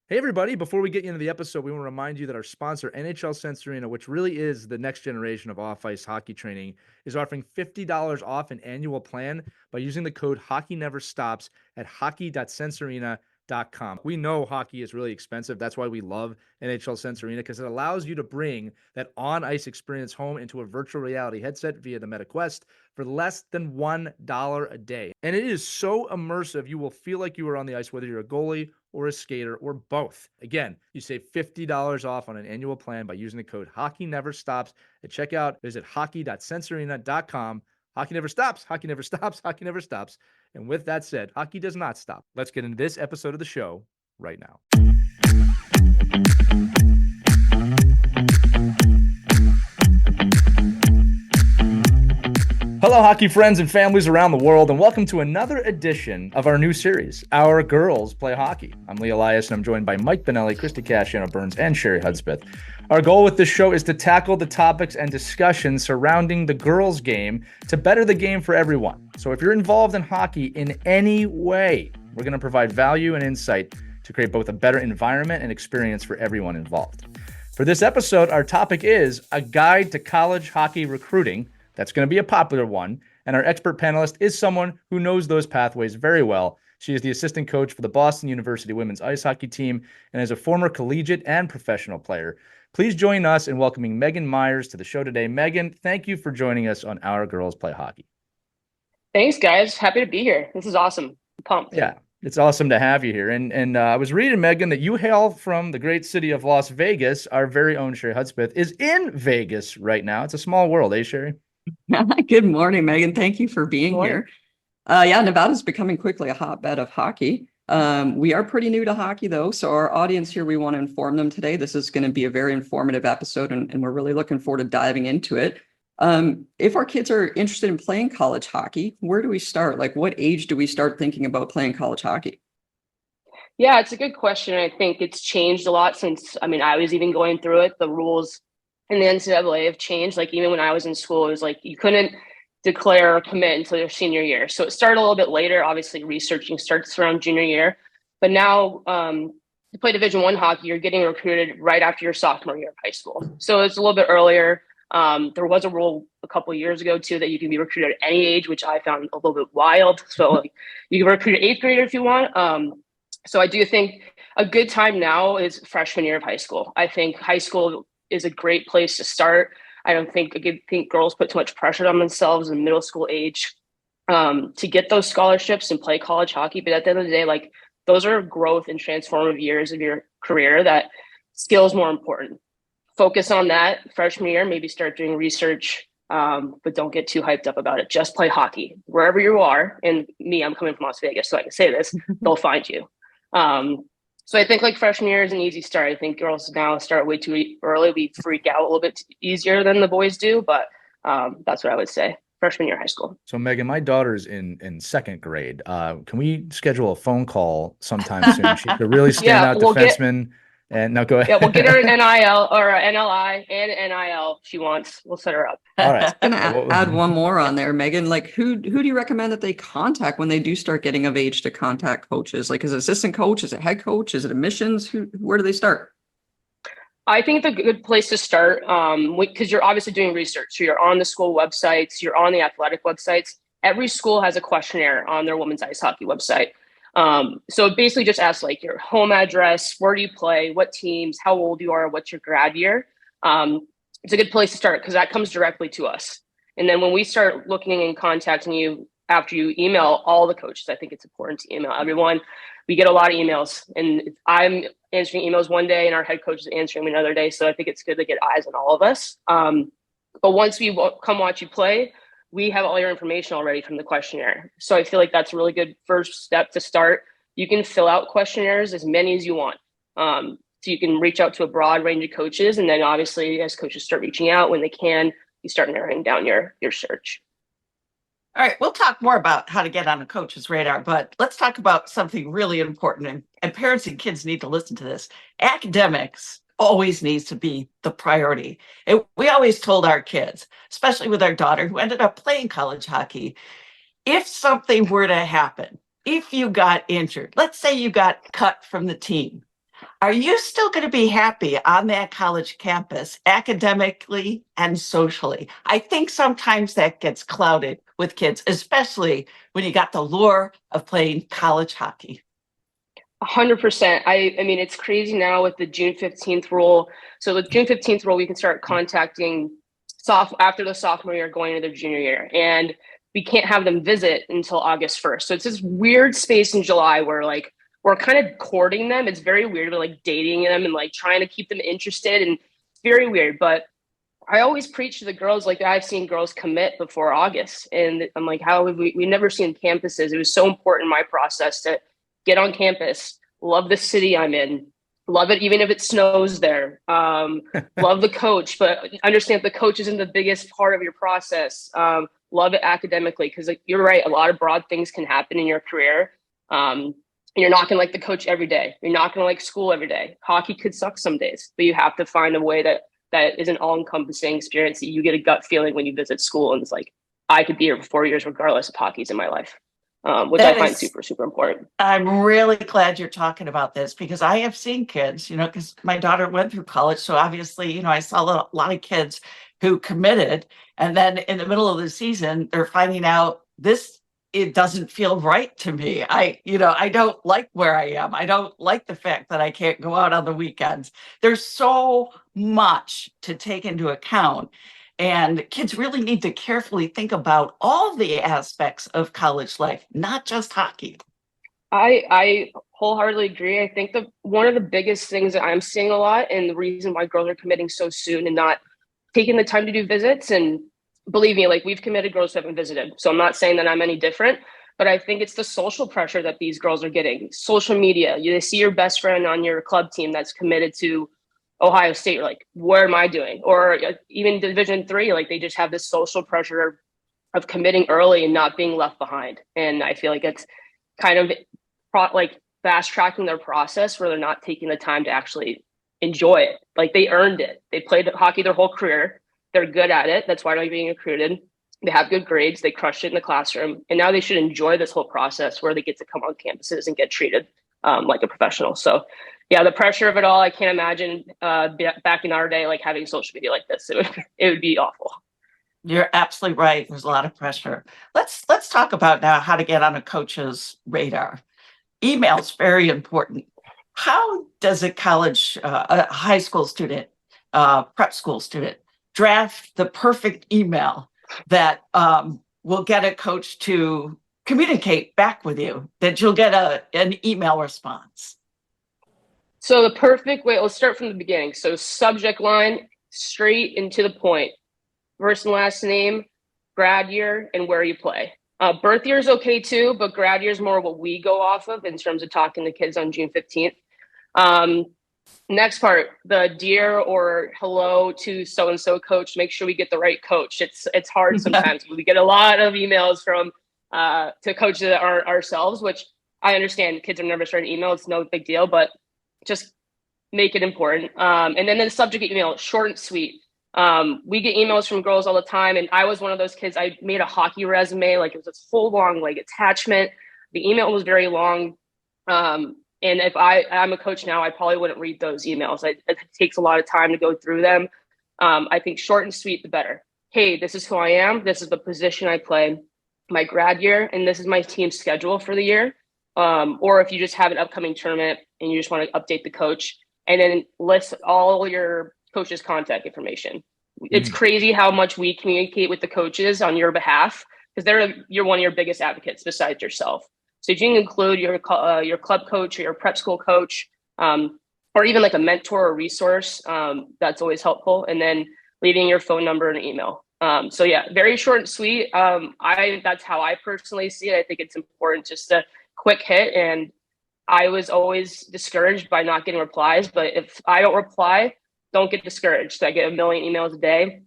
Hey, everybody. Before we get into the episode, we want to remind you that our sponsor, NHL Sense Arena, which really is the next generation of off-ice hockey training, is offering $50 off an annual plan by using the code HockeyNeverStops at hockey.sensearena.com. We know hockey is really expensive. That's why we love NHL Sense Arena, because it allows you to bring that on-ice experience home into a virtual reality headset via the Meta Quest for less than $1 a day. And it is so immersive, you will feel like you are on the ice, whether you're a goalie or a skater or both. Again, you save $50 off on an annual plan by using the code HockeyNeverStops at checkout. Visit hockey.sensearena.com. Hockey never stops. Hockey never stops. Hockey never stops. And with that said, hockey does not stop. Let's get into this episode of the show right now. Hello, hockey friends and families around the world, and welcome to another edition of our new series, Our Girls Play Hockey. I'm Lee Elias, and I'm joined by Mike Benelli, Christy Casciano Burns, and Sherry Hudspeth. Our goal with this show is to tackle the topics and discussions surrounding the girls' game to better the game for everyone. So if you're involved in hockey in any way, we're going to provide value and insight to create both a better environment and experience for everyone involved. For this episode, our topic is a guide to college hockey recruiting. That's going to be a popular one. And our expert panelist is someone who knows those pathways very well. She is the assistant coach for the Boston University women's ice hockey team and is a former collegiate and professional player. Please join us in welcoming Megan Myers to the show today. Megan, thank you for joining us on Our Girls Play Hockey. Thanks, guys. Happy to be here. This is awesome. I'm pumped. Yeah, it's awesome to have you here. And I was reading, Megan, that you hail from the great city of Las Vegas. Our very own Sherry Hudspeth is in Vegas right now. It's a small world, eh, Sherry? Good morning, Megan. Thank you for being here. Nevada's becoming quickly a hotbed of hockey. We are pretty new to hockey, though. So our audience here, we want to inform them today. This is going to be a very informative episode, and we're really looking forward to diving into it. If our kids are interested in playing college hockey, where do we start? Like, what age do we start thinking about playing college hockey? Yeah, it's a good question. I think it's changed a lot since, I was even going through it. The rules in the NCAA have changed. Like, even when I was in school, it was like you couldn't declare or commit until your senior year. So it started a little bit later. Obviously, researching starts around junior year. But now to play Division I hockey, you're getting recruited right after your sophomore year of high school. So it's a little bit earlier. There was a rule a couple of years ago, too, that you can be recruited at any age, which I found a little bit wild. So like, you can recruit an eighth grader if you want. So I do think a good time now is freshman year of high school. I think high school is a great place to start. I think girls put too much pressure on themselves in middle school age to get those scholarships and play college hockey. But at the end of the day, like, those are growth and transformative years of your career that skill is more important. Focus on that freshman year, maybe start doing research, but don't get too hyped up about it. Just play hockey wherever you are. And me, I'm coming from Las Vegas, so I can say this, they'll find you. So I think like freshman year is an easy start. I think girls now start way too early. We freak out a little bit easier than the boys do, but that's what I would say. Freshman year of high school. So Megan, my daughter's in second grade. Can we schedule a phone call sometime soon? She could really stand out defenseman. And now go ahead. Yeah, we'll get her an NIL or an NLI and an NIL she wants. We'll set her up. All right. I'm gonna add one more on there, Megan. Like, who do you recommend that they contact when they do start getting of age to contact coaches? Like, is it assistant coach? Is it head coach? Is it admissions? Where do they start? I think it's a good place to start because you're obviously doing research. So you're on the school websites, you're on the athletic websites. Every school has a questionnaire on their women's ice hockey website. So it basically just asks like your home address, where do you play, what teams, how old you are, what's your grad year. It's a good place to start because that comes directly to us. And then when we start looking and contacting you after you email all the coaches, I think it's important to email everyone. We get a lot of emails, and I'm answering emails one day and our head coach is answering them another day. So I think it's good to get eyes on all of us. But once we come watch you play, we have all your information already from the questionnaire. So I feel like that's a really good first step to start. You can fill out questionnaires, as many as you want. So you can reach out to a broad range of coaches. And then obviously as coaches start reaching out when they can, you start narrowing down your search. All right, we'll talk more about how to get on a coach's radar, but let's talk about something really important. And parents and kids need to listen to this. Academics always needs to be the priority. And we always told our kids, especially with our daughter who ended up playing college hockey, if something were to happen, if you got injured, let's say you got cut from the team, Are you still going to be happy on that college campus, academically and socially? I think sometimes that gets clouded with kids, especially when you got the lure of playing college hockey. 100%. I mean, it's crazy now with the June 15th rule. So the June 15th rule, we can start contacting after the sophomore year going into their junior year. And we can't have them visit until August 1st. So it's this weird space in July where like we're kind of courting them. It's very weird. We're like dating them and like trying to keep them interested. And it's very weird. But I always preach to the girls, like I've seen girls commit before August. And I'm like, how have we've never seen campuses. It was so important in my process to get on campus, love the city I'm in, love it even if it snows there. Love the coach, but understand the coach isn't the biggest part of your process. Love it academically because like, you're right, a lot of broad things can happen in your career. You're not going to like the coach every day. You're not going to like school every day. Hockey could suck some days, but you have to find a way that is an all-encompassing experience that you get a gut feeling when you visit school. And it's like, I could be here for 4 years regardless of hockey's in my life. Which I find super, super important. I'm really glad you're talking about this because I have seen kids, because my daughter went through college. So obviously, I saw a lot of kids who committed. And then in the middle of the season, they're finding out it doesn't feel right to me. I don't like where I am. I don't like the fact that I can't go out on the weekends. There's so much to take into account. And kids really need to carefully think about all the aspects of college life, not just hockey. I wholeheartedly agree. I think one of the biggest things that I'm seeing a lot, and the reason why girls are committing so soon and not taking the time to do visits, and believe me, like we've committed girls who haven't visited. So I'm not saying that I'm any different, but I think it's the social pressure that these girls are getting. Social media, they see your best friend on your club team that's committed to Ohio State, you're like, what am I doing? Or even Division III, like they just have this social pressure of committing early and not being left behind. And I feel like it's kind of like fast tracking their process where they're not taking the time to actually enjoy it. Like they earned it. They played hockey their whole career. They're good at it. That's why they're being recruited. They have good grades. They crushed it in the classroom. And now they should enjoy this whole process where they get to come on campuses and get treated like a professional. So yeah, the pressure of it all, I can't imagine back in our day, like having social media like this. It would be awful. You're absolutely right. There's a lot of pressure. Let's talk about now how to get on a coach's radar. Email's very important. How does a high school student, prep school student, draft the perfect email that will get a coach to communicate back with you, that you'll get an email response? So the perfect way, let's start from the beginning. So subject line, straight and to the point. First and last name, grad year, and where you play. Birth year is okay too, but grad year is more what we go off of in terms of talking to kids on June 15th. Next part, the dear or hello to so-and-so coach, make sure we get the right coach. It's hard sometimes. We get a lot of emails from to coaches that aren't ourselves, which I understand. Kids are nervous writing email. It's no big deal, but just make it important. And then the subject email, short and sweet. We get emails from girls all the time. And I was one of those kids. I made a hockey resume. Like it was this whole long like attachment. The email was very long. And if I'm a coach now, I probably wouldn't read those emails. It takes a lot of time to go through them. I think short and sweet, the better. Hey, this is who I am. This is the position I play my grad year. And this is my team schedule for the year. Or if you just have an upcoming tournament and you just want to update the coach, and then list all your coach's contact information. It's crazy how much we communicate with the coaches on your behalf because you're one of your biggest advocates besides yourself. So you can include your club coach or your prep school coach, or even like a mentor or resource. That's always helpful. And then leaving your phone number and email. So yeah, very short and sweet. That's how I personally see it. I think it's important just to quick hit. And I was always discouraged by not getting replies, but if I don't reply, don't get discouraged. I get a million emails a day.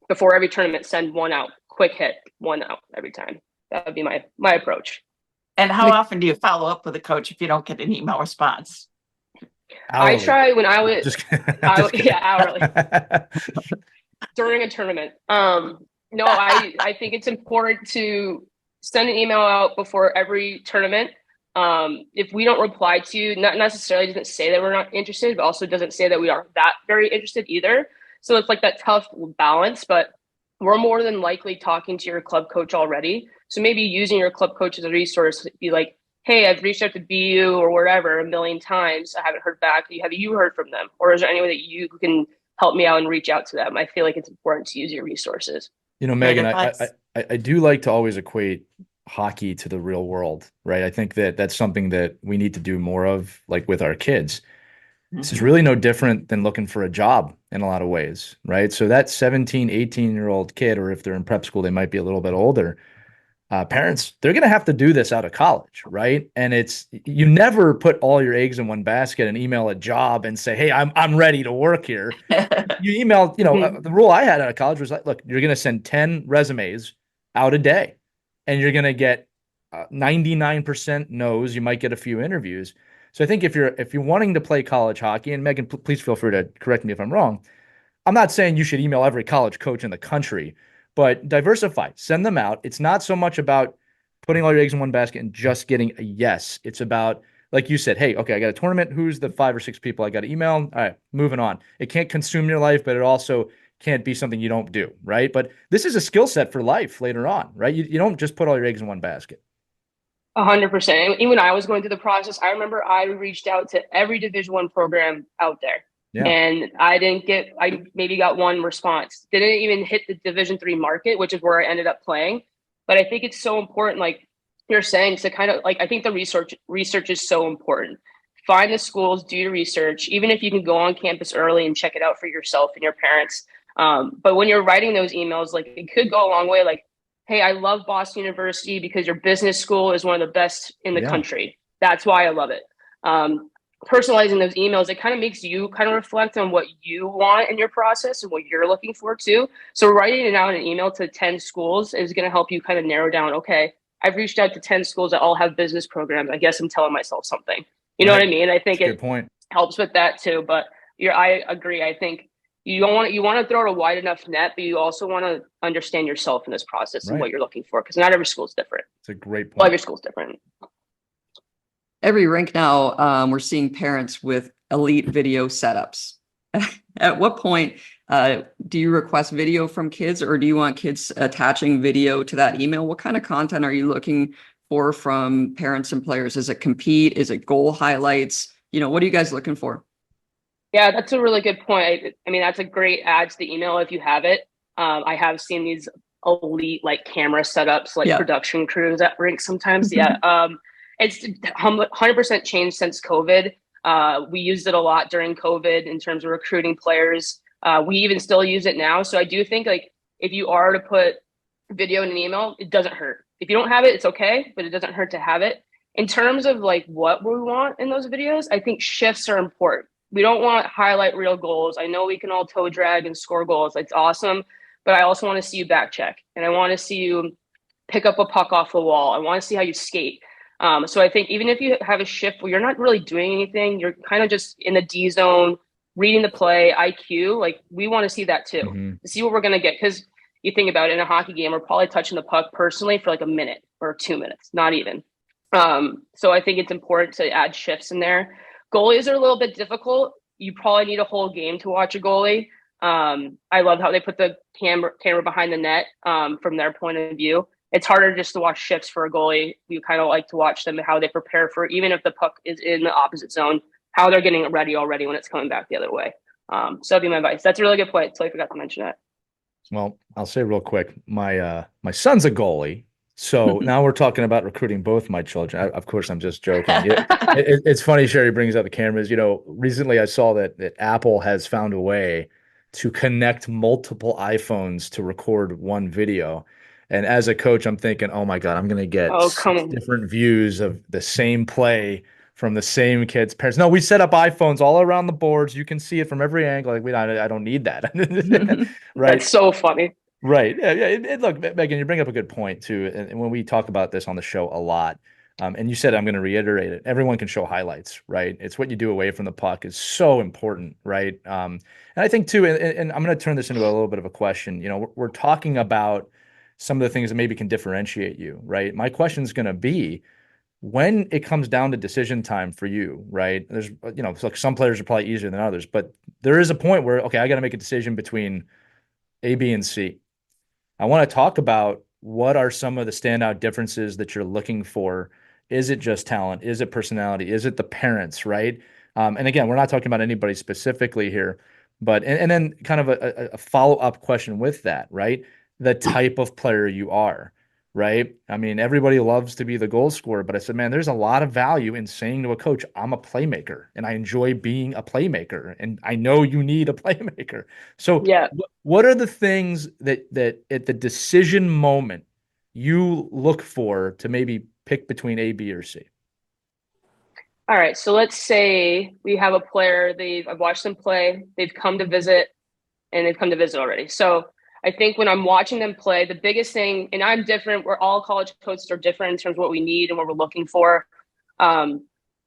Before every tournament, send one out, quick hit, one out every time. That would be my approach. And how often do you follow up with a coach if you don't get an email response? Hourly. I try when I was, hourly. During a tournament. No, I think it's important to send an email out before every tournament. If we don't reply to you, not necessarily doesn't say that we're not interested, but also doesn't say that we are that very interested either. So it's like that tough balance, but we're more than likely talking to your club coach already. So maybe using your club coach as a resource, be like, hey, I've reached out to BU or whatever a million times. I haven't heard back. Have you heard from them? Or is there any way that you can help me out and reach out to them? I feel like it's important to use your resources. You know, Great Megan, advice. I do like to always equate hockey to the real world, right? I think that that's something that we need to do more of, like with our kids. This is Mhm. really no different than looking for a job in a lot of ways, right? So that 17, 18-year-old kid, or if they're in prep school, they might be a little bit older. Parents, they're going to have to do this out of college, right? And it's you never put all your eggs in one basket and email a job and say, "Hey, I'm ready to work here." You email, Mhm. the rule I had out of college was like, look, you're going to send 10 resumes out a day, and you're going to get 99% no's. You might get a few interviews. So I think if you're wanting to play college hockey, and Megan, please feel free to correct me if I'm wrong. I'm not saying you should email every college coach in the country, but diversify, send them out. It's not so much about putting all your eggs in one basket and just getting a yes. It's about, like you said, hey, okay, I got a tournament. Who's the 5 or 6 people I got to email? All right, moving on. It can't consume your life, but it also can't be something you don't do, right? But this is a skill set for life later on, right? You don't just put all your eggs in one basket. 100%. Even when I was going through the process, I remember I reached out to every Division I program out there, Yeah. and I maybe got one response. Didn't even hit the Division III market, which is where I ended up playing. But I think it's so important, like you're saying, to kind of like I think the research is so important. Find the schools, do your research, even if you can go on campus early and check it out for yourself and your parents. But when you're writing those emails, like it could go a long way. Like, hey, I love Boston University because your business school is one of the best in the Yeah. country. That's why I love it. Personalizing those emails, it kind of makes you kind of reflect on what you want in your process and what you're looking for too. So writing it out in an email to 10 schools is going to help you kind of narrow down, okay, I've reached out to 10 schools that all have business programs. I guess I'm telling myself something. You know what Right. I mean? I think That's a good it point. helps with that too. But I agree. I think you want to throw a wide enough net, but you also want to understand yourself in this process and Right. what you're looking for, because not every school is different. It's a great Well, point. every school is different. Every rink now, we're seeing parents with elite video setups. At what point do you request video from kids, or do you want kids attaching video to that email? What kind of content are you looking for from parents and players? Is it compete? Is it goal highlights? What are you guys looking for? Yeah, that's a really good point. I mean, that's a great add to the email if you have it. I have seen these elite like camera setups, like Yeah. production crews at rinks sometimes. Yeah. It's 100% changed since COVID. We used it a lot during COVID in terms of recruiting players. We even still use it now. So I do think like if you are to put video in an email, it doesn't hurt. If you don't have it, it's okay, but it doesn't hurt to have it. In terms of like what we want in those videos, I think shifts are important. We don't want highlight real goals. I know we can all toe drag and score goals. It's awesome, but I also want to see you back check, and I want to see you pick up a puck off the wall. I want to see how you skate. So I think even if you have a shift where you're not really doing anything, you're kind of just in the D zone, reading the play, IQ, like we want to see that too, to see what we're going to get. Because you think about it, in a hockey game, we're probably touching the puck personally for like a minute or 2 minutes, not even. So I think it's important to add shifts in there. Goalies are a little bit difficult. You probably need a whole game to watch a goalie. I love how they put the camera behind the net from their point of view. It's harder just to watch shifts for a goalie. You kind of like to watch them and how they prepare for, even if the puck is in the opposite zone, how they're getting it ready already when it's coming back the other way. So that'd be my advice. That's a really good point. So I forgot to mention that. Well, I'll say real quick, my son's a goalie. So now we're talking about recruiting both my children. Of course, I'm just joking. It's funny Sherry brings up the cameras. Recently I saw that Apple has found a way to connect multiple iPhones to record one video. And as a coach, I'm thinking, oh my God, I'm going to get Oh, come 6 on. different views of the same play from the same kid's parents. No, we set up iPhones all around the boards. You can see it from every angle. Like I don't need that. Right. That's so funny. Right. Yeah. Look, Megan, you bring up a good point too. And when we talk about this on the show a lot, and you said, I'm going to reiterate it. Everyone can show highlights, right? It's what you do away from the puck is so important, right? And I think too, and I'm going to turn this into a little bit of a question. We're talking about some of the things that maybe can differentiate you, right? My question is going to be, when it comes down to decision time for you, right? There's, like some players are probably easier than others, but there is a point where, okay, I got to make a decision between A, B, and C. I want to talk about what are some of the standout differences that you're looking for. Is it just talent? Is it personality? Is it the parents, right? And again, we're not talking about anybody specifically here, but and then kind of a follow-up question with that, right? The type of player you are, right? I mean, everybody loves to be the goal scorer, but I said, man, there's a lot of value in saying to a coach, I'm a playmaker and I enjoy being a playmaker, and I know you need a playmaker. So Yeah. what are the things that at the decision moment you look for to maybe pick between A, B, or C? All right. So let's say we have a player, I've watched them play, they've come to visit, and they've come to visit already. So I think when I'm watching them play, the biggest thing, and I'm different, we're all college coaches are different in terms of what we need and what we're looking for.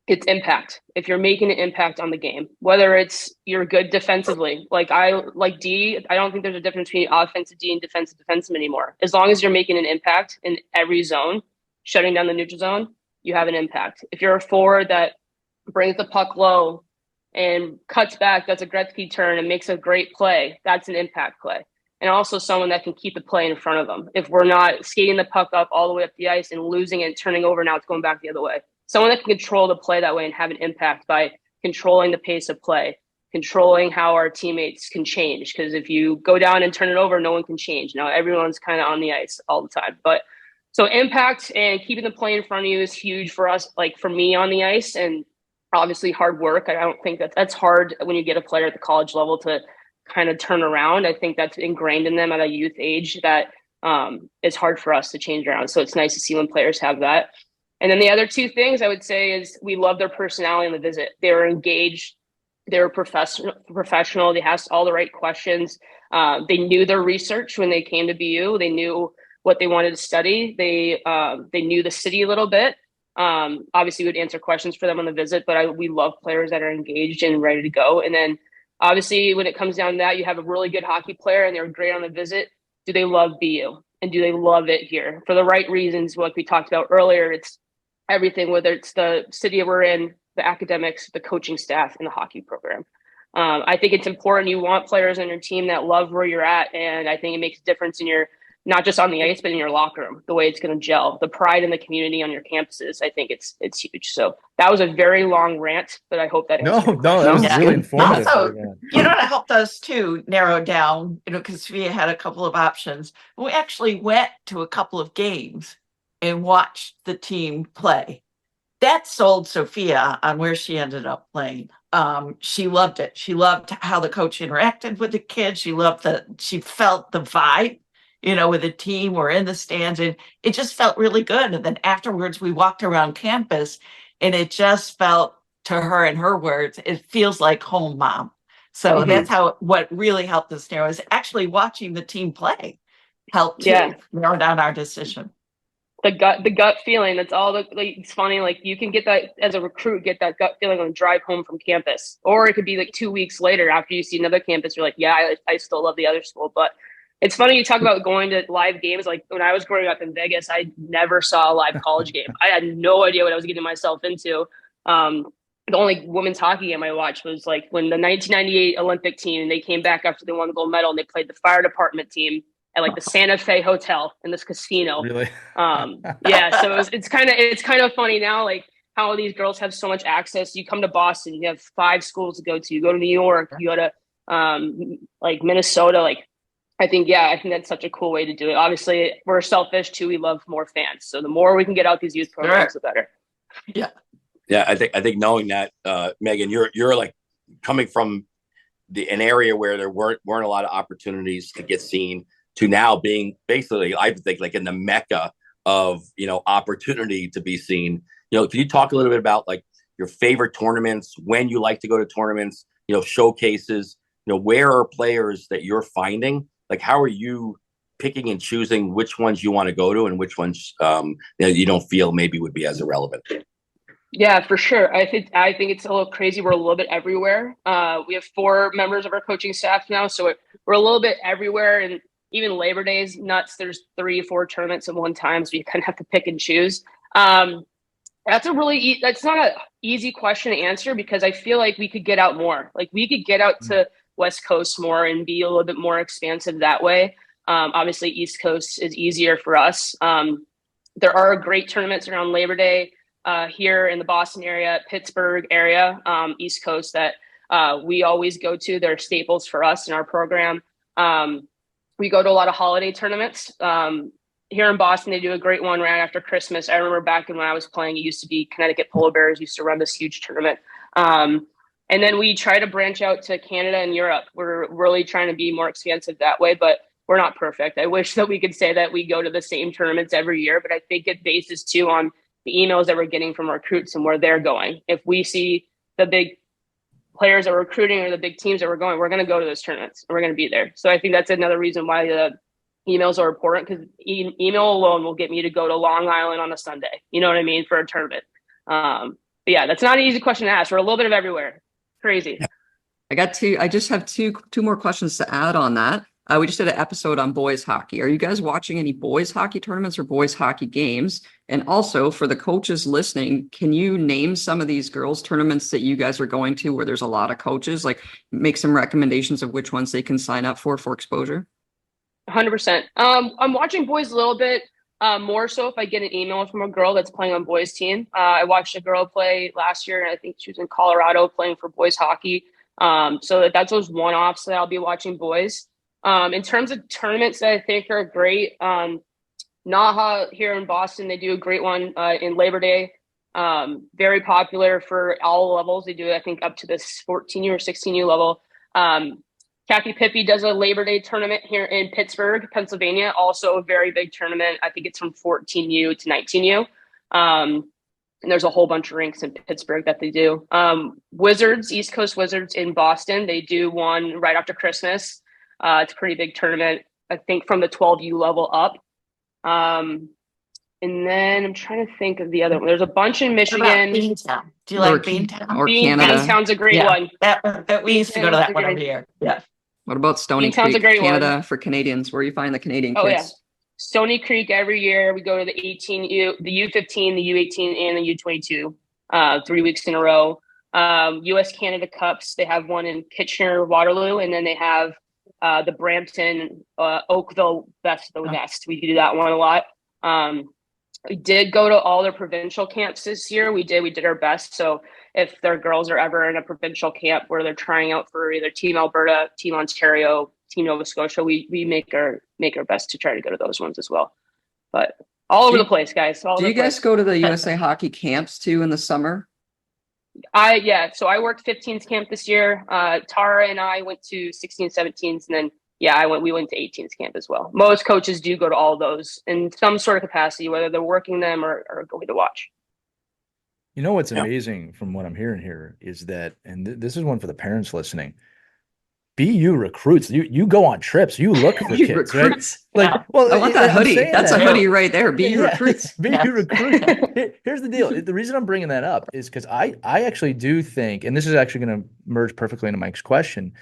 It's impact. If you're making an impact on the game, whether it's you're good defensively, like D, I don't think there's a difference between offensive D and defensive anymore. As long as you're making an impact in every zone, shutting down the neutral zone, you have an impact. If you're a forward that brings the puck low and cuts back, that's a Gretzky turn and makes a great play, that's an impact play. And also someone that can keep the play in front of them. If we're not skating the puck up all the way up the ice and losing it and turning over, now it's going back the other way. Someone that can control the play that way and have an impact by controlling the pace of play, controlling how our teammates can change. Because if you go down and turn it over, no one can change. Now everyone's kind of on the ice all the time. But so impact and keeping the play in front of you is huge for us, like for me on the ice, and obviously hard work. I don't think that's hard when you get a player at the college level to kind of turn around. I think that's ingrained in them at a youth age that it's hard for us to change around. So it's nice to see when players have that. And then the other two things I would say is we love their personality on the visit. They were engaged. They were professional. They asked all the right questions. They knew their research when they came to BU. They knew what they wanted to study. They knew the city a little bit. Obviously, we would answer questions for them on the visit, but we love players that are engaged and ready to go. And then obviously, when it comes down to that, you have a really good hockey player and they're great on the visit. Do they love BU? And do they love it here? For the right reasons, like we talked about earlier, it's everything, whether it's the city we're in, the academics, the coaching staff, and the hockey program. I think it's important. You want players on your team that love where you're at. And I think it makes a difference in your, not just on the ice, but in your locker room, the way it's going to gel, the pride in the community on your campuses. I think it's huge. So that was a very long rant, but I hope that answers your No, that was Yeah. really informative. Also, that helped us to narrow down, because Sophia had a couple of options. We actually went to a couple of games and watched the team play. That sold Sophia on where she ended up playing. She loved it. She loved how the coach interacted with the kids. She felt the vibe, with the team. We're in the stands, and it just felt really good. And then afterwards, we walked around campus, and it just felt, to her, in her words, it feels like home, Mom. So that's what really helped us narrow is actually watching the team play helped to narrow down our decision. The gut feeling. That's all. It's funny. Like you can get that as a recruit, get that gut feeling on the drive home from campus, or it could be like 2 weeks later after you see another campus. You're like, yeah, I still love the other school. But it's funny you talk about going to live games. Like when I was growing up in Vegas, I never saw a live college game. I had no idea what I was getting myself into. The only women's hockey game I watched was like when the 1998 Olympic team, they came back after they won the gold medal and they played the fire department team at like the Santa Fe Hotel in this casino. Really? Yeah. So it's kind of funny now, like how these girls have so much access. You come to Boston, you have 5 schools to go to. You go to New York, you go to like Minnesota. Like I think that's such a cool way to do it. Obviously, we're selfish too. We love more fans. So the more we can get out these youth programs, the better. Yeah. Yeah, I think knowing that, Megan, you're like coming from an area where there weren't a lot of opportunities to get seen, to now being basically, I think, like in the mecca of opportunity to be seen. Can you talk a little bit about like your favorite tournaments, when you like to go to tournaments, showcases, where are players that you're finding? Like, how are you picking and choosing which ones you want to go to and which ones you don't feel maybe would be as irrelevant? Yeah, for sure. I think it's a little crazy. We're a little bit everywhere. We have 4 members of our coaching staff now, so we're a little bit everywhere. And even Labor Day is nuts. There's 3 or 4 tournaments at one time, so you kind of have to pick and choose. That's that's not an easy question to answer because I feel like we could get out more. Like we could get out to West Coast more and be a little bit more expansive that way. Obviously, East Coast is easier for us. There are great tournaments around Labor Day here in the Boston area, Pittsburgh area, East Coast that we always go to. They're staples for us in our program. We go to a lot of holiday tournaments. Here in Boston, they do a great one right after Christmas. I remember back when I was playing, it used to be Connecticut Polar Bears used to run this huge tournament. And then we try to branch out to Canada and Europe. We're really trying to be more expansive that way, but we're not perfect. I wish that we could say that we go to the same tournaments every year, but I think it bases too on the emails that we're getting from recruits and where they're going. If we see the big players that we're recruiting or the big teams that we're going to go to those tournaments and we're going to be there. So I think that's another reason why the emails are important because email alone will get me to go to Long Island on a Sunday. You know what I mean? For a tournament. But yeah, that's not an easy question to ask. We're a little bit of everywhere. Crazy. I just have two more questions to add on that. We just did an episode on boys hockey. Are you guys watching any boys hockey tournaments or boys hockey games? And also for the coaches listening, can you name some of these girls tournaments that you guys are going to where there's a lot of coaches, like make some recommendations of which ones they can sign up for exposure? 100%. I'm watching boys a little bit more so if I get an email from a girl that's playing on boys team. I watched a girl play last year and I think she was in Colorado playing for boys hockey. So that's those one-offs that I'll be watching boys. In terms of tournaments that I think are great, Naha here in Boston, they do a great one in Labor Day. Very popular for all levels. They do, I think, up to this 14U or 16U level. Kathy Pippi does a Labor Day tournament here in Pittsburgh, Pennsylvania. Also a very big tournament. I think it's from 14U to 19U. And there's a whole bunch of rinks in Pittsburgh that they do. Wizards, East Coast Wizards in Boston, they do one right after Christmas. It's a pretty big tournament, I think, from the 12U level up. And then I'm trying to think of the other one. There's a bunch in Michigan. Beantown. Do you like Beantown? Or Canada? Beantown's a great one. That we used to go to that one every year. Yeah. What about Stony Beantown's a Creek, great Canada one. for Canadians? Where you find the Canadian Oh, kids? yeah. Stony Creek every year. We go to the 18U, the U15, the U18, and the U22 3 weeks in a row. US Canada Cups, they have one in Kitchener, Waterloo, and then they have the Brampton, Oakville, Best of the West. We do that one a lot. We did go to all their provincial camps this year. We did our best. So if their girls are ever in a provincial camp where they're trying out for either Team Alberta, Team Ontario, Team Nova Scotia, we make our best to try to go to those ones as well. But all over the place, guys. Do you guys go to the USA Hockey camps too in the summer? So I worked 15s camp this year. Tara and I went to 16, 17s, and then we went to 18s camp as well. Most coaches do go to all those in some sort of capacity, whether they're working them or going to watch. You know what's amazing from what I'm hearing here is that, and this is one for the parents listening. BU recruits. You go on trips. You look for kids, recruits. Right? Like, well, I want that hoodie. That's a hoodie right there. BU recruits. BU recruits. Here's the deal. The reason I'm bringing that up is because I actually do think, and this is actually going to merge perfectly into Mike's question,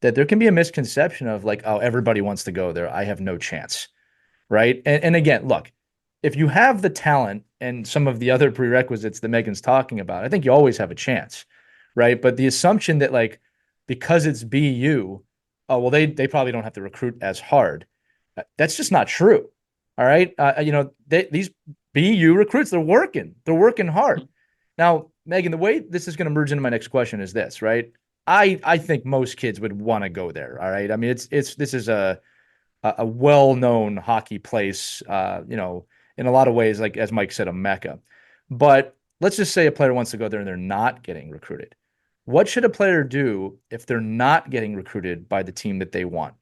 that there can be a misconception of like, oh, everybody wants to go there. I have no chance, right? And again, look, if you have the talent and some of the other prerequisites that Megan's talking about, I think you always have a chance, right? But the assumption that like, because it's BU, oh, well, they probably don't have to recruit as hard. That's just not true. All right. These BU recruits, they're working hard. Now, Megan, the way this is going to merge into my next question is this, right? I think most kids would want to go there. All right. I mean, this is a well-known hockey place, in a lot of ways, like as Mike said, a mecca. But let's just say a player wants to go there and they're not getting recruited. What should a player do if they're not getting recruited by the team that they want?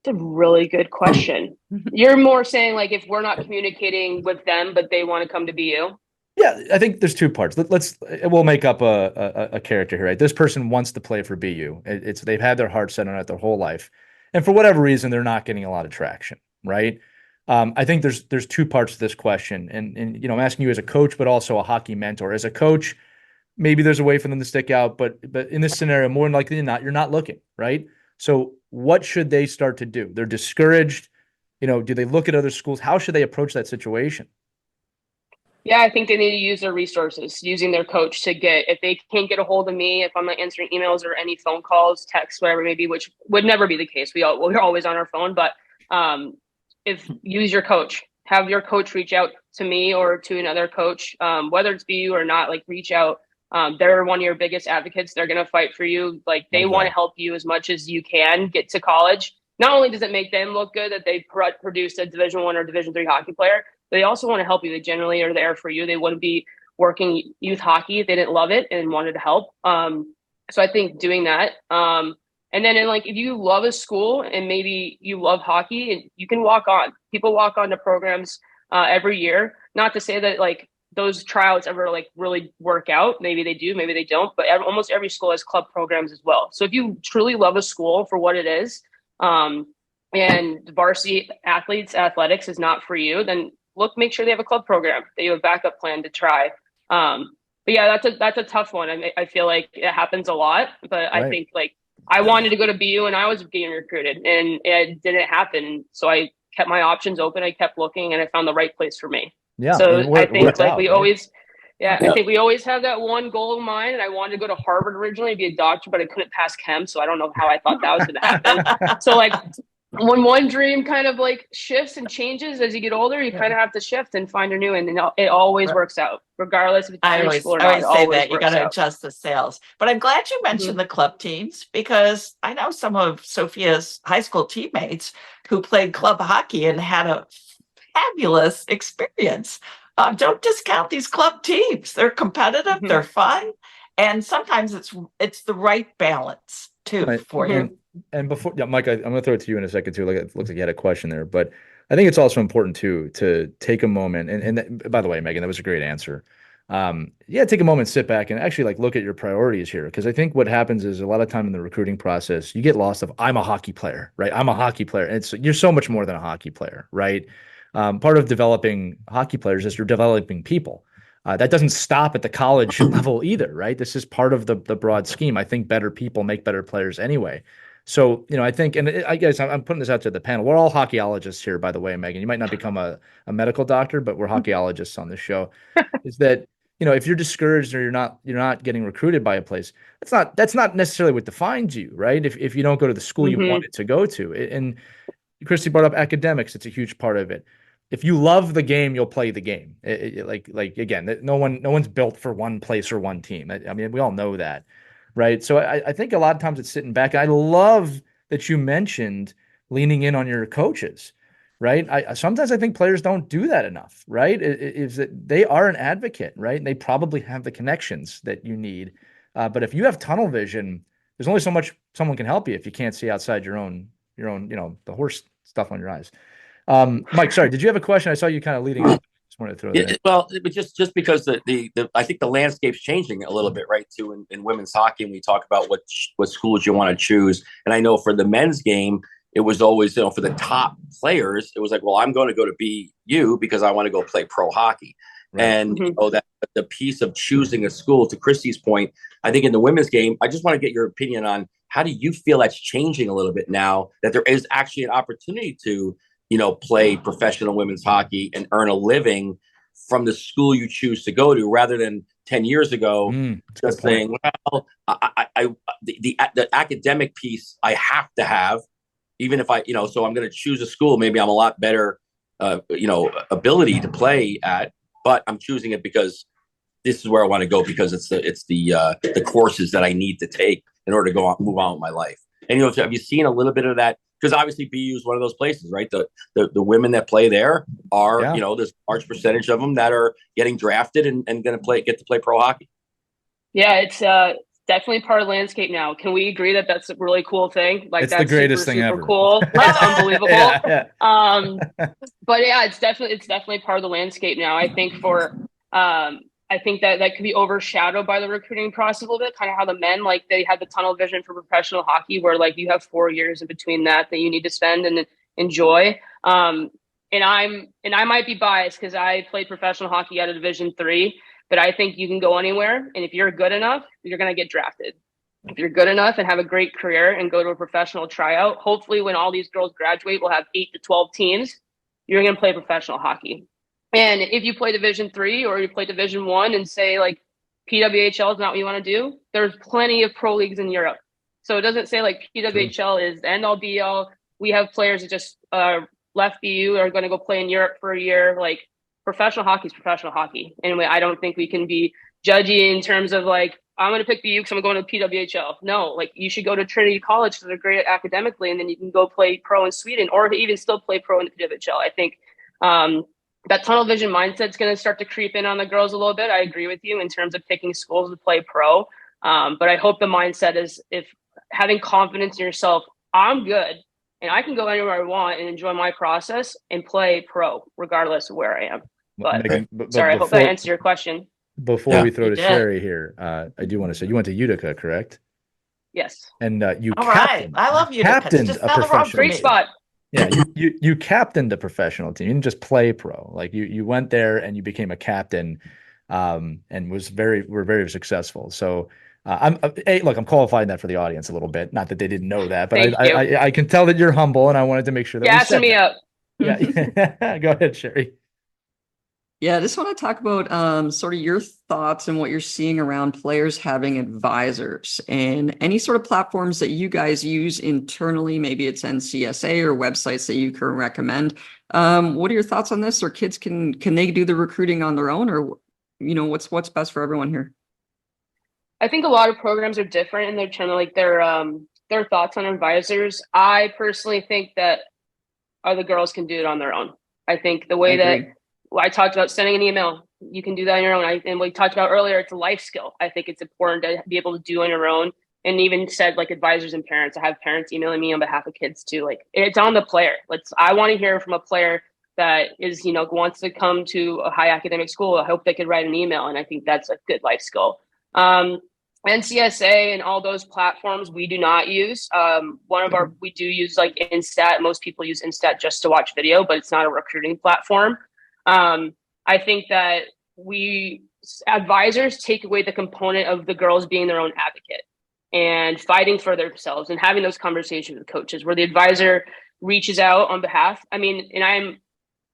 It's a really good question. You're more saying like if we're not communicating with them, but they want to come to BU? Yeah, I think there's two parts. We'll make up a character here, right? This person wants to play for BU. They've had their heart set on it their whole life, and for whatever reason, they're not getting a lot of traction, right? I think there's two parts to this question, and I'm asking you as a coach, but also a hockey mentor. As a coach, maybe there's a way for them to stick out, but in this scenario, more than likely than not, you're not looking, right? So what should they start to do? They're discouraged. Do they look at other schools? How should they approach that situation? Yeah, I think they need to use their resources, using their coach to get, if they can't get a hold of me, if I'm not answering emails or any phone calls, texts, whatever it may be, which would never be the case. We're always on our phone, but if use your coach, have your coach reach out to me or to another coach, whether it's BU or not, like reach out. They're one of your biggest advocates. They're going to fight for you. Like they want to help you as much as you can get to college. Not only does it make them look good that they produced a Division I or Division III hockey player, they also want to help you. They generally are there for you. They wouldn't be working youth hockey if they didn't love it and wanted to help. So I think doing that. And then like if you love a school and maybe you love hockey, you can walk on. People walk on to programs every year. Not to say that like those tryouts ever like really work out. Maybe they do, maybe they don't. But almost every school has club programs as well. So if you truly love a school for what it is, and varsity athletics is not for you, then make sure they have a club program, that you have a backup plan to try. But yeah, that's a tough one. I feel like it happens a lot, but right. I think like I wanted to go to BU and I was getting recruited and it didn't happen. So I kept my options open. I kept looking and I found the right place for me. Yeah. So I think like we always, I think we always have that one goal in mind. And I wanted to go to Harvard originally, be a doctor, but I couldn't pass chem. So I don't know how I thought that was going to happen. So like when one dream kind of like shifts and changes as you get older, you kind of have to shift and find a new one. And it always works out, regardless if it's school or not. I always say that you got to adjust the sails. But I'm glad you mentioned the club teams, because I know some of Sophia's high school teammates who played club hockey and had a fabulous experience. Don't discount these club teams. They're competitive, they're fun, and sometimes it's the right balance too for you. And before, Mike, I'm going to throw it to you in a second too. Like it looks like you had a question there, but I think it's also important too to take a moment. And by the way, Megan, that was a great answer. Take a moment, sit back, and actually like look at your priorities here, because I think what happens is a lot of time in the recruiting process, you get lost of I'm a hockey player, right? I'm a hockey player. And you're so much more than a hockey player, right? Part of developing hockey players is you're developing people. That doesn't stop at the college level either, right? This is part of the broad scheme. I think better people make better players anyway. So, I think, and I guess I'm putting this out to the panel. We're all hockeyologists here, by the way, Megan. You might not become a medical doctor, but we're hockeyologists on this show. Is that, if you're discouraged or you're not getting recruited by a place, that's not necessarily what defines you, right? If you don't go to the school you wanted to go to. And Christy brought up academics. It's a huge part of it. If you love the game, you'll play the game. Like again, no one's built for one place or one team. I mean, we all know that. Right. So I think a lot of times it's sitting back. I love that you mentioned leaning in on your coaches, right? Sometimes I think players don't do that enough, right? Is that they are an advocate, right? And they probably have the connections that you need. But if you have tunnel vision, there's only so much someone can help you if you can't see outside your own, the horse stuff on your eyes. Mike, sorry, did you have a question? I saw you kind of leading up. Just wanted to throw that in. Well, just because I think the landscape's changing a little bit, right? Too in women's hockey, and we talk about what schools you want to choose. And I know for the men's game, it was always, for the top players, it was like, well, I'm going to go to BU because I want to go play pro hockey. Right. And that the piece of choosing a school, to Christy's point, I think in the women's game, I just want to get your opinion on how do you feel that's changing a little bit now that there is actually an opportunity to play professional women's hockey and earn a living from the school you choose to go to, rather than 10 years ago, just saying, well, the academic piece I have to have, even if so I'm going to choose a school. Maybe I'm a lot better, ability to play at, but I'm choosing it because this is where I want to go, because it's the courses that I need to take in order to move on with my life. And, have you seen a little bit of that? Because obviously BU is one of those places, right? The women that play there are, there's a large percentage of them that are getting drafted and going to get to play pro hockey. Yeah, it's definitely part of the landscape now. Can we agree that that's a really cool thing? Like it's that's the greatest super, thing super ever. Cool. That's unbelievable. Yeah. But yeah, it's definitely part of the landscape now. I think I think that could be overshadowed by the recruiting process a little bit, kind of how the men, like they had the tunnel vision for professional hockey where like you have 4 years in between that you need to spend and enjoy. And I might be biased because I played professional hockey out of Division III, but I think you can go anywhere. And if you're good enough, you're going to get drafted. If you're good enough and have a great career and go to a professional tryout, hopefully when all these girls graduate, we'll have 8 to 12 teams. You're going to play professional hockey. And if you play Division 3 or you play Division 1 and say like PWHL is not what you want to do, there's plenty of pro leagues in Europe. So it doesn't say like PWHL is the end all be all. We have players that just left BU are going to go play in Europe for a year. Like professional hockey is professional hockey. Anyway, I don't think we can be judgy in terms of like, I'm going to pick BU because I'm going to PWHL. No, like you should go to Trinity College because they're great academically, and then you can go play pro in Sweden or even still play pro in the PWHL. I think that tunnel vision mindset is going to start to creep in on the girls a little bit. I agree with you in terms of picking schools to play pro. But I hope the mindset is if having confidence in yourself, I'm good and I can go anywhere I want and enjoy my process and play pro regardless of where I am. But Megan, sorry, I hope that answered your question. Before we throw to did. Sherry here, I do want to say you went to Utica, correct? Yes. And you All right. I love Utica. It's captained just a down the road professional from Great me. spot. Yeah, you captained a professional team. You didn't just play pro. Like you went there and you became a captain, and were very successful. So I'm qualifying that for the audience a little bit. Not that they didn't know that, but Thank you. I can tell that you're humble, and I wanted to make sure that we Gassing said me that. up. Yeah, go ahead, Sherry. Yeah, I just want to talk about sort of your thoughts and what you're seeing around players having advisors and any sort of platforms that you guys use internally. Maybe it's NCSA or websites that you can recommend. What are your thoughts on this? Or kids can they do the recruiting on their own, or what's best for everyone here? I think a lot of programs are different in their term, like their thoughts on advisors. I personally think that the girls can do it on their own. I think the way that I talked about sending an email, you can do that on your own. And we talked about earlier, it's a life skill. I think it's important to be able to do on your own. And even said like advisors and parents. I have parents emailing me on behalf of kids too. Like it's on the player. I want to hear from a player that is, wants to come to a high academic school. I hope they could write an email. And I think that's a good life skill. NCSA and all those platforms we do not use. We do use like Instat. Most people use Instat just to watch video, but it's not a recruiting platform. I think that advisors take away the component of the girls being their own advocate and fighting for themselves and having those conversations with coaches where the advisor reaches out on behalf. I mean, and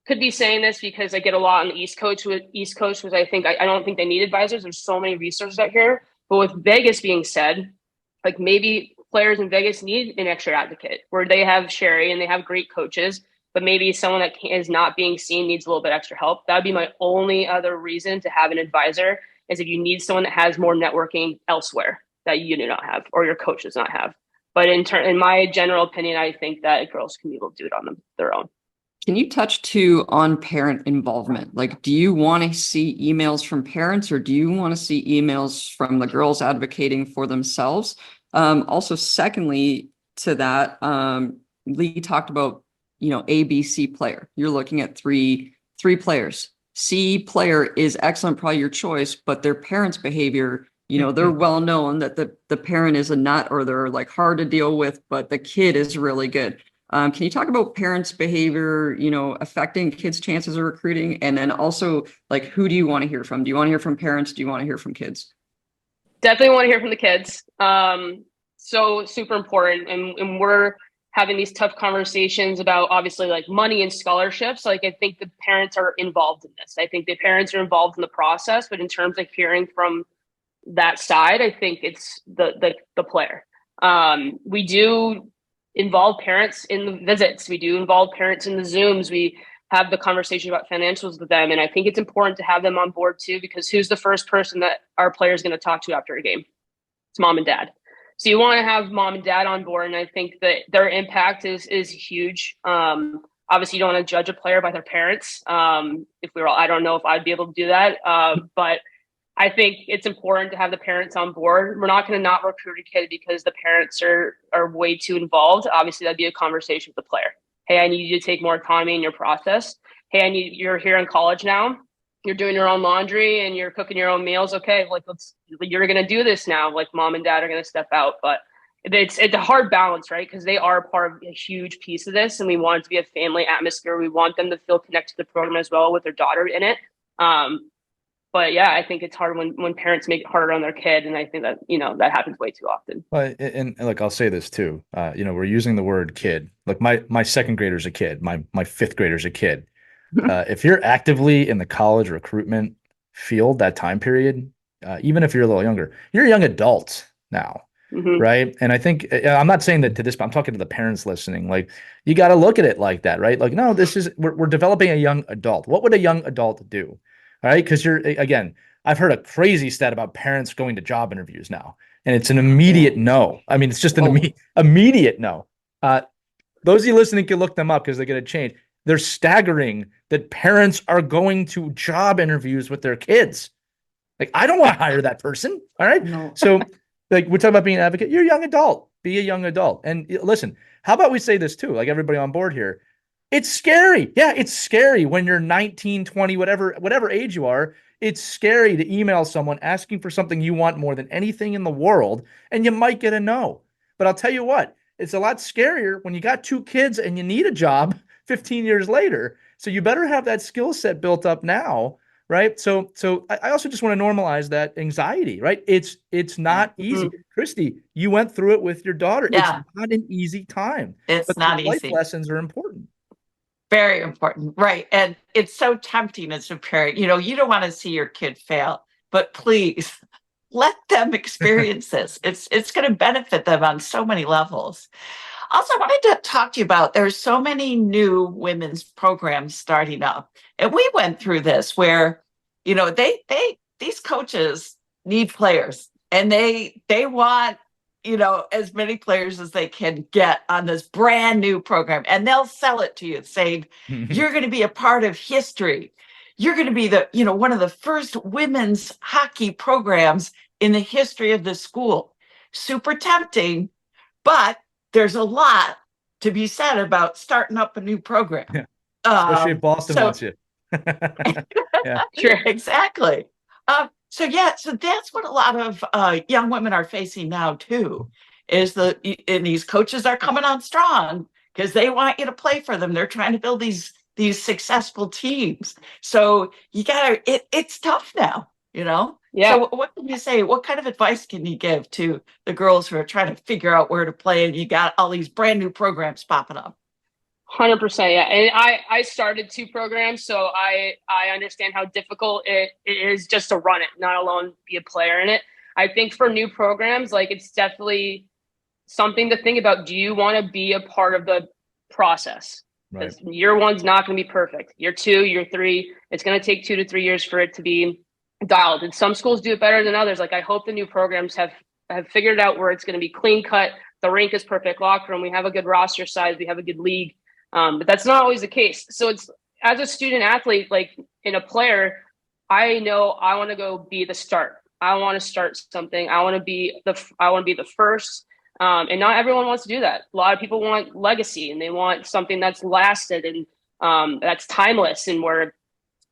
could be saying this because I get a lot on the East Coast, which I don't think they need advisors. There's so many resources out here. But with Vegas being said, like maybe players in Vegas need an extra advocate where they have Sherry and they have great coaches, but maybe someone that is not being seen needs a little bit extra help. That would be my only other reason to have an advisor is if you need someone that has more networking elsewhere that you do not have or your coach does not have. But in my general opinion, I think that girls can be able to do it on their own. Can you touch too on parent involvement? Like, do you want to see emails from parents or do you want to see emails from the girls advocating for themselves? Also, secondly to that, Lee talked about, A, B, C player. You're looking at three players. C player is excellent, probably your choice, but their parents' behavior, they're well known that the parent is a nut or they're like hard to deal with, but the kid is really good. Can you talk about parents' behavior, affecting kids' chances of recruiting? And then also, like, who do you want to hear from? Do you want to hear from parents? Do you want to hear from kids? Definitely want to hear from the kids. So super important. And we're having these tough conversations about obviously like money and scholarships. Like I think the parents are involved in this. I think the parents are involved in the process, but in terms of hearing from that side, I think it's the player. We do involve parents in the visits. We do involve parents in the Zooms. We have the conversation about financials with them. And I think it's important to have them on board too, because who's the first person that our player is going to talk to after a game? It's mom and dad. So you want to have mom and dad on board. And I think that their impact is huge. Obviously you don't want to judge a player by their parents. I don't know if I'd be able to do that. But I think it's important to have the parents on board. We're not going to not recruit a kid because the parents are way too involved. Obviously, that'd be a conversation with the player. Hey, I need you to take more autonomy in your process. Hey, you're here in college now. You're doing your own laundry and you're cooking your own meals. Okay, you're going to do this now. Like mom and dad are going to step out. But it's a hard balance, right? Because they are part of a huge piece of this. And we want it to be a family atmosphere. We want them to feel connected to the program as well with their daughter in it. But yeah, I think it's hard when parents make it harder on their kid. And I think that, that happens way too often. Well, and like, I'll say this too, we're using the word kid. Like my second grader's a kid, my fifth grader's a kid. If you're actively in the college recruitment field, that time period, even if you're a little younger, you're a young adult now. Mhm. Right. And I think I'm not saying that to this, but I'm talking to the parents listening. Like, you got to look at it like that, right? Like, no, we're developing a young adult. What would a young adult do? All right. Because again, I've heard a crazy stat about parents going to job interviews now, and it's an immediate no. I mean, it's just an immediate no. Those of you listening can look them up because they're going to change. They're staggering that parents are going to job interviews with their kids. Like, I don't want to hire that person. All right. No. So, like, we're talking about being an advocate. You're a young adult. Be a young adult. And listen, how about we say this too? Like, everybody on board here. It's scary. Yeah, it's scary when you're 19, 20, whatever age you are. It's scary to email someone asking for something you want more than anything in the world, and you might get a no. But I'll tell you what, it's a lot scarier when you got two kids and you need a job 15 years later. So you better have that skill set built up now, right? So I also just want to normalize that anxiety, right? It's not easy. Christy, you went through it with your daughter. Yeah. It's not an easy time. It's But not the life easy. lessons are important. Very important. Right. And it's so tempting as a parent. You don't want to see your kid fail, but please let them experience this. It's going to benefit them on so many levels. Also, I wanted to talk to you about there's so many new women's programs starting up. And we went through this where, these coaches need players and they want, as many players as they can get on this brand new program. And they'll sell it to you saying, you're going to be a part of history. You're going to be one of the first women's hockey programs in the history of the school. Super tempting, but there's a lot to be said about starting up a new program. Yeah. Especially if Boston wants you. Yeah, sure, exactly. So that's what a lot of young women are facing now too. And these coaches are coming on strong because they want you to play for them. They're trying to build these successful teams. So it's tough now. Yeah. So what can you say? What kind of advice can you give to the girls who are trying to figure out where to play, and you got all these brand new programs popping up? 100%. Yeah. And I started 2 programs, so I understand how difficult it is just to run it, not alone be a player in it. I think for new programs, like, it's definitely something to think about. Do you want to be a part of the process? Right. Year 1's not going to be perfect. Year 2, year 3, it's going to take 2 to 3 years for it to be dialed. And some schools do it better than others. Like, I hope the new programs have figured out where it's going to be clean cut. The rink is perfect, locker room. We have a good roster size. We have a good league. But that's not always the case. So it's, as a student athlete, like in a player, I know I want to go be the start. I want to start something. I want to be the first. And not everyone wants to do that. A lot of people want legacy, and they want something that's lasted and that's timeless. And where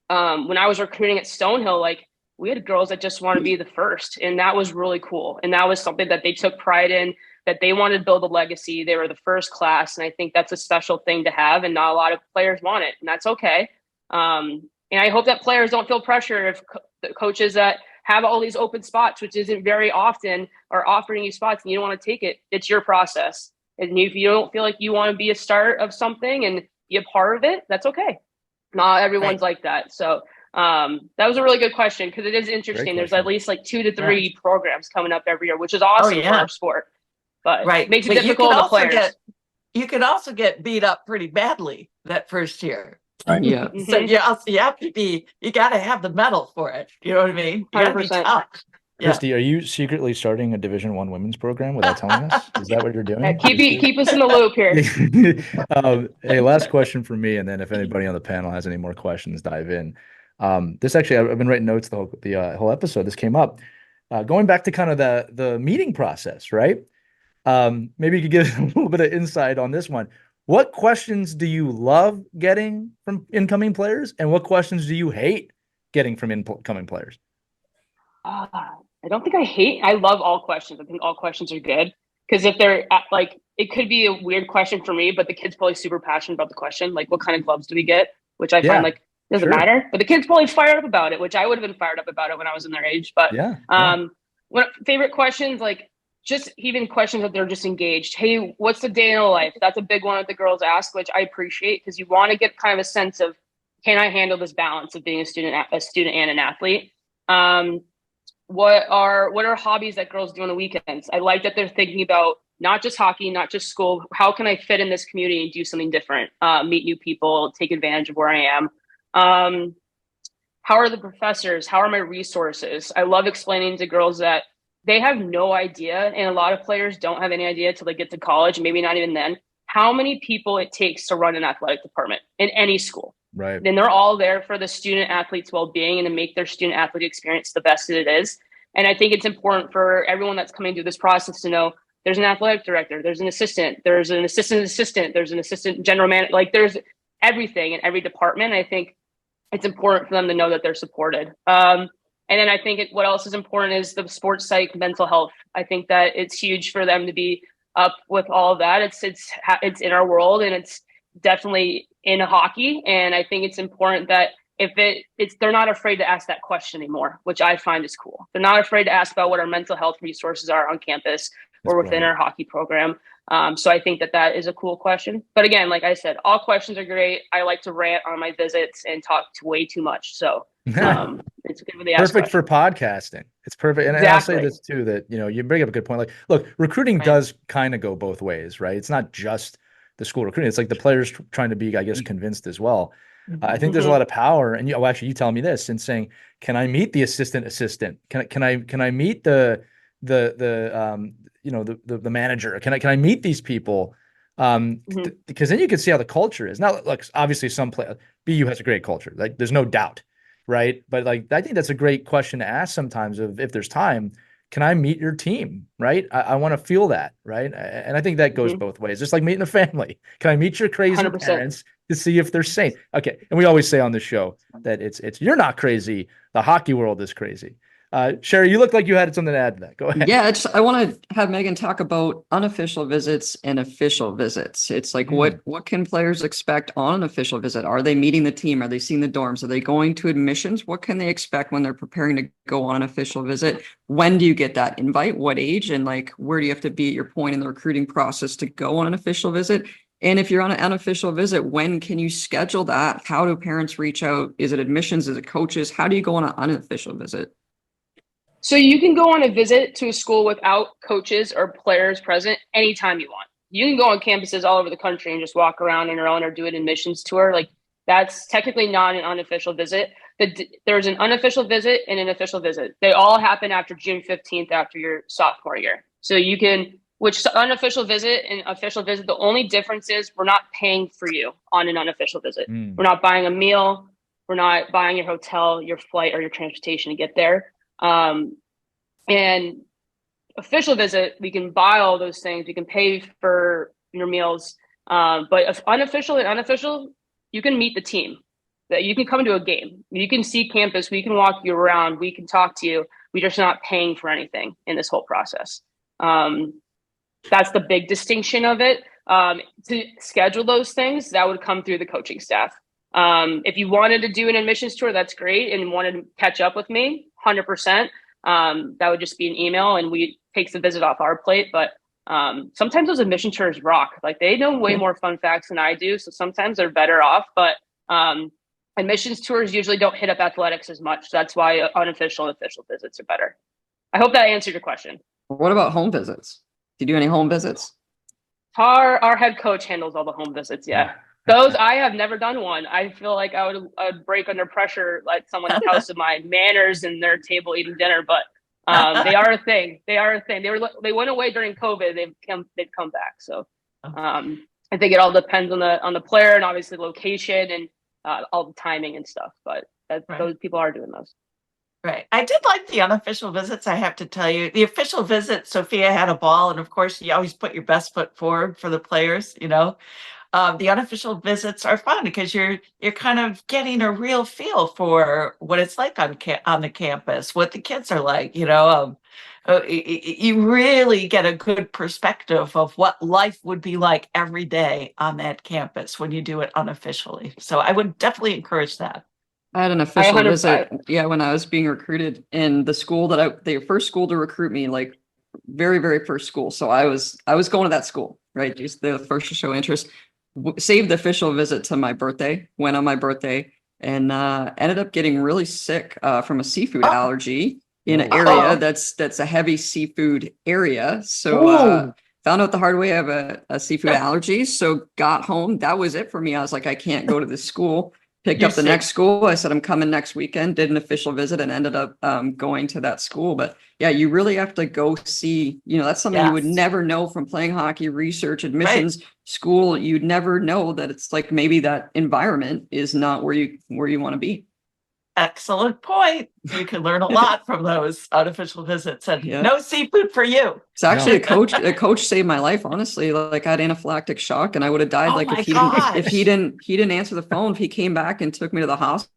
when I was recruiting at Stonehill, like, we had girls that just want to be the first, and that was really cool. And that was something that they took pride in, that they wanted to build a legacy. They were the first class. And I think that's a special thing to have. And not a lot of players want it. And that's okay. And I hope that players don't feel pressure if the coaches that have all these open spots, which isn't very often, are offering you spots and you don't want to take it. It's your process. And if you don't feel like you want to be a start of something and be a part of it, that's okay. Not everyone's like that. So that was a really good question, because it is interesting. There's at least like 2 to 3 programs coming up every year, which is awesome for our sport. But it makes it difficult on the players. You can also get beat up pretty badly that first year. Right. Yeah. So you have to be, you got to have the medal for it. You know what I mean? You got to be 100%. tough. Christy, are you secretly starting a Division I women's program without telling us? Is that what you're doing? Yeah, keep us in the loop here. Hey, last question for me, and then if anybody on the panel has any more questions, dive in. This actually, I've been writing notes the whole episode. This came up, going back to kind of the meeting process, right? Maybe you could give a little bit of insight on this one. What questions do you love getting from incoming players, and what questions do you hate getting from incoming players? I don't think I hate. I love all questions. I think all questions are good, because if they're like, it could be a weird question for me, but the kid's probably super passionate about the question. Like, what kind of gloves do we get? Which I find like doesn't matter, but the kid's probably fired up about it, which I would have been fired up about it when I was in their age. But what favorite questions, like, just even questions that they're just engaged. Hey, what's the day in a life? That's a big one that the girls ask, which I appreciate, because you want to get kind of a sense of, can I handle this balance of being a student and an athlete? What are hobbies that girls do on the weekends? I like that they're thinking about not just hockey, not just school. How can I fit in this community and do something different? Meet new people, take advantage of where I am. How are the professors? How are my resources? I love explaining to girls that they have no idea, and a lot of players don't have any idea until they get to college, maybe not even then, how many people it takes to run an athletic department in any school. Right. And they're all there for the student athlete's well-being and to make their student athlete experience the best that it is. And I think it's important for everyone that's coming through this process to know there's an athletic director, there's an assistant, there's an assistant, there's an assistant general manager, like there's everything in every department. I think it's important for them to know that they're supported. And then I think what else is important is the sports psych mental health. I think that it's huge for them to be up with all of that. It's in our world, and it's definitely in hockey. And I think it's important that if they're not afraid to ask that question anymore, which I find is cool. They're not afraid to ask about what our mental health resources are on campus or within our hockey program. So I think that is a cool question. But again, like I said, all questions are great. I like to rant on my visits and talk way too much. So it's good when they ask perfect questions. for podcasting. It's perfect. And I'll say this too, that, you bring up a good point. Like, look, recruiting does kind of go both ways, right? It's not just the school recruiting. It's like the players trying to be, I guess, convinced as well. I think there's a lot of power, and you tell me this in saying, can I meet the assistant? Can I meet the manager? Can I meet these people? Because then you can see how the culture is. Now, look, obviously BU has a great culture. Like, there's no doubt, right? But like, I think that's a great question to ask sometimes if there's time. Can I meet your team? Right. I want to feel that. Right. And I think that goes both ways. Just like meeting a family. Can I meet your crazy 100%. parents to see if they're sane? Okay. And we always say on the show that it's you're not crazy. The hockey world is crazy. Sherry, you look like you had something to add to that. Go ahead. Yeah, I want to have Megan talk about unofficial visits and official visits. It's like, what can players expect on an official visit? Are they meeting the team? Are they seeing the dorms? Are they going to admissions? What can they expect when they're preparing to go on an official visit? When do you get that invite? What age? And like, where do you have to be at your point in the recruiting process to go on an official visit? And if you're on an unofficial visit, when can you schedule that? How do parents reach out? Is it admissions? Is it coaches? How do you go on an unofficial visit? So you can go on a visit to a school without coaches or players present anytime you want. You can go on campuses all over the country and just walk around on your own or do an admissions tour. Like, that's technically not an unofficial visit. There's an unofficial visit and an official visit. They all happen after June 15th, after your sophomore year. So you can, which unofficial visit and official visit, the only difference is we're not paying for you on an unofficial visit. We're not buying a meal. We're not buying your hotel, your flight, or your transportation to get there. And official visit, we can buy all those things. We can pay for your meals. But unofficial, you can meet the team. That you can come to a game. You can see campus. We can walk you around. We can talk to you. We're just not paying for anything in this whole process. That's the big distinction of it. To schedule those things, that would come through the coaching staff. If you wanted to do an admissions tour, that's great, and wanted to catch up with me, 100%. That would just be an email, and we take the visit off our plate. But sometimes those admission tours rock. Like, they know way more fun facts than I do, so sometimes they're better off. But admissions tours usually don't hit up athletics as much. So that's why unofficial and official visits are better. I hope that answered your question. What about home visits? Do you do any home visits? Our head coach handles all the home visits. Yeah. Those, I have never done one. I feel like I would break under pressure, like someone's house of my manners and their table eating dinner. But they are a thing. They went away during COVID. They'd come back. So I think it all depends on the player and obviously location and all the timing and stuff. But those people are doing those. Right. I did like the unofficial visits, I have to tell you. The official visit, Sophia had a ball, and of course, you always put your best foot forward for the players, The unofficial visits are fun because you're kind of getting a real feel for what it's like on the campus, what the kids are like, you really get a good perspective of what life would be like every day on that campus when you do it unofficially. So I would definitely encourage that. I had an official visit, when I was being recruited in the school the first school to recruit me, like very, very first school. So I was going to that school, right? Just the first to show interest. Saved the official visit to my birthday, went on my birthday, and ended up getting really sick from a seafood allergy in an Oh. area that's a heavy seafood area. So found out the hard way I have a seafood allergy. So got home. That was it for me. I was like, I can't go to this school. Picked You're up the sick. next school. I said, I'm coming next weekend, did an official visit and ended up going to that school. But yeah, you really have to go see, that's something you would Yes. never know from playing hockey, research, admissions, school. You'd never know that it's like maybe that environment is not where you want to be. Excellent point. You can learn a lot from those unofficial visits, and Yeah. no seafood for you. It's actually a coach saved my life, honestly. Like I had anaphylactic shock and I would have died Oh like my if he gosh. didn't answer the phone, if he came back and took me to the hospital.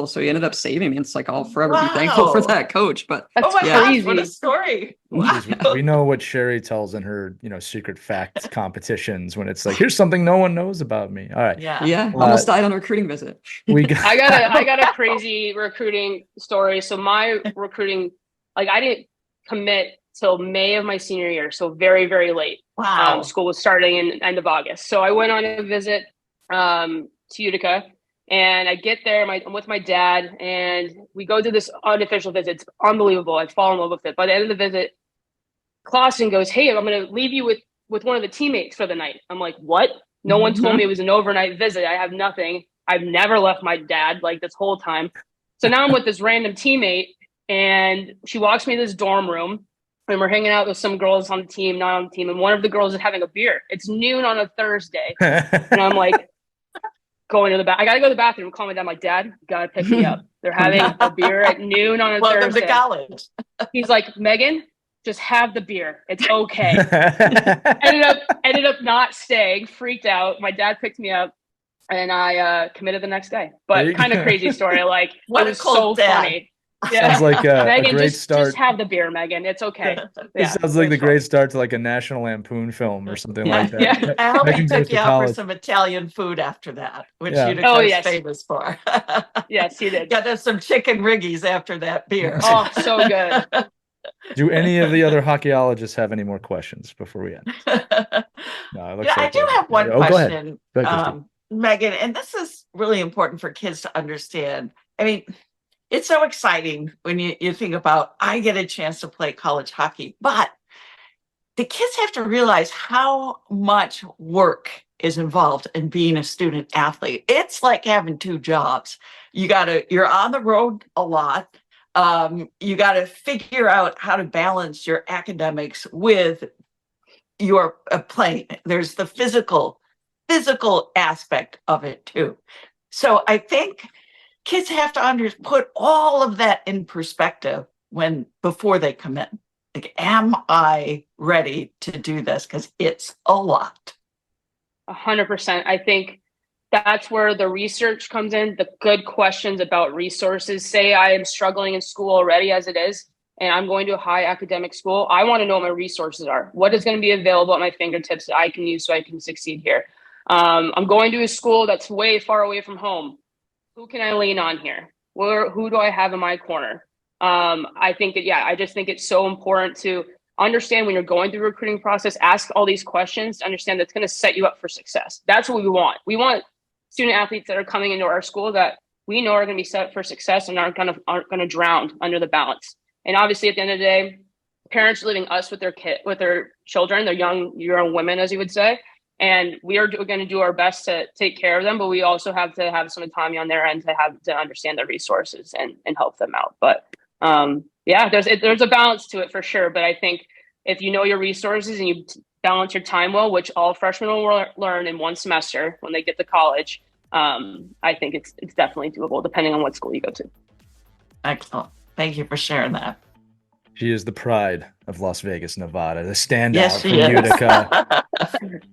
So he ended up saving me. It's like I'll forever be thankful for Wow. that coach. But That's Oh my crazy. gosh, what a story. Wow. We know what Sherry tells in her, secret fact competitions when it's like, here's something no one knows about me. All right. Yeah. almost died on a recruiting visit. We got I got a crazy recruiting story. So my recruiting, like I didn't commit till May of my senior year, so very, very late. Wow. School was starting in end of August. So I went on a visit to Utica, and I get there. I'm with my dad, and we go to this unofficial visit. It's unbelievable. I fall in love with it. By the end of the visit, Clausen goes, "Hey, I'm going to leave you with one of the teammates for the night." I'm like, "What?" No one told me it was an overnight visit. I have nothing. I've never left my dad like this whole time. So now I'm with this random teammate, and she walks me to this dorm room, and we're hanging out with some girls on the team, not on the team, and one of the girls is having a beer. It's noon on a Thursday, and I'm like, going to the bath. I gotta go to the bathroom. Call my dad. I'm like, "Dad, you gotta pick me up. They're having a beer at noon on a Welcome Thursday." to college. He's like, "Megan, just have the beer. It's okay." ended up not staying, freaked out. My dad picked me up, and I committed the next day. But kind of crazy story. Like, What it a was cool so dad. funny. Sounds like a Megan, great just start. have the beer, Megan. It's okay. It sounds like the great start to like a National Lampoon film or something like that. Yeah. I hope he Megan goes took to you out for college. some Italian food after that, which Yeah. Utica Oh, is yes. famous for. Yes, he did. Got us some chicken riggies after that beer. Oh, so good. Do any of the other hockeyologists have any more questions before we end? No, it looks I like do have one Go ahead. question, Go ahead, Christy. Megan, and this is really important for kids to understand. I mean, it's so exciting when you think about, I get a chance to play college hockey, but the kids have to realize how much work is involved in being a student athlete. It's like having two jobs. You're on the road a lot. You got to figure out how to balance your academics with your playing. There's the physical aspect of it too. So I think kids have to put all of that in perspective before they commit. Like, am I ready to do this? Because it's a lot. 100%. I think that's where the research comes in. The good questions about resources. Say I am struggling in school already as it is, and I'm going to a high academic school. I want to know what my resources are. What is going to be available at my fingertips that I can use so I can succeed here? I'm going to a school that's way far away from home. Who can I lean on here? Who do I have in my corner? I just think it's so important to understand when you're going through the recruiting process, ask all these questions to understand that's going to set you up for success. That's what we want. We want student athletes that are coming into our school that we know are going to be set up for success and aren't going to drown under the balance. And obviously, at the end of the day, parents are leaving us with their children, their young women, as you would say. And we are going to do our best to take care of them, but we also have to have some autonomy on their end to understand their resources and help them out. But there's a balance to it for sure. But I think if you know your resources and you balance your time well, which all freshmen will learn in one semester when they get to college, I think it's definitely doable depending on what school you go to. Excellent. Thank you for sharing that. She is the pride of Las Vegas, Nevada, the standout Yes, from she is. Utica.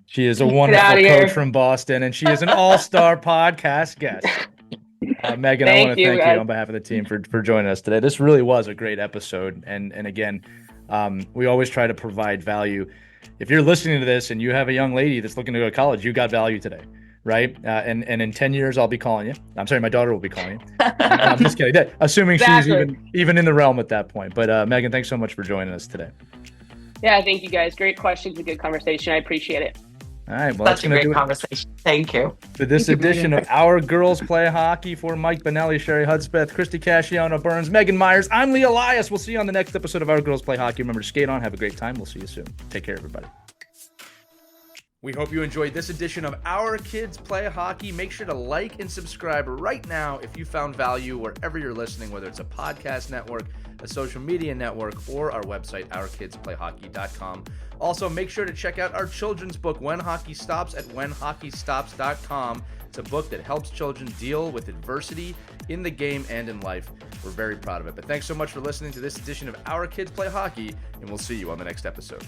She is a wonderful outta coach here. from Boston, and she is an all-star podcast guest. Megan, I want to thank you on behalf of the team for joining us today. This really was a great episode, and again, we always try to provide value. If you're listening to this and you have a young lady that's looking to go to college, you got value today, right? And in 10 years, I'll be calling you. I'm sorry, my daughter will be calling you. I'm just kidding. Assuming Exactly. she's even in the realm at that point. But Megan, thanks so much for joining us today. Yeah, thank you guys. Great questions and good conversation. I appreciate it. All right. Well, That's that's a going to great do it conversation. Thank you. for this Thank you, edition Megan. of Our Girls Play Hockey. For Mike Benelli, Sherry Hudspeth, Christy Casciano Burns, Megan Myers, I'm Lee Elias. We'll see you on the next episode of Our Girls Play Hockey. Remember to skate on. Have a great time. We'll see you soon. Take care, everybody. We hope you enjoyed this edition of Our Kids Play Hockey. Make sure to like and subscribe right now if you found value wherever you're listening, whether it's a podcast network, a social media network, or our website, ourkidsplayhockey.com. Also, make sure to check out our children's book, When Hockey Stops, at whenhockeystops.com. It's a book that helps children deal with adversity in the game and in life. We're very proud of it. But thanks so much for listening to this edition of Our Kids Play Hockey, and we'll see you on the next episode.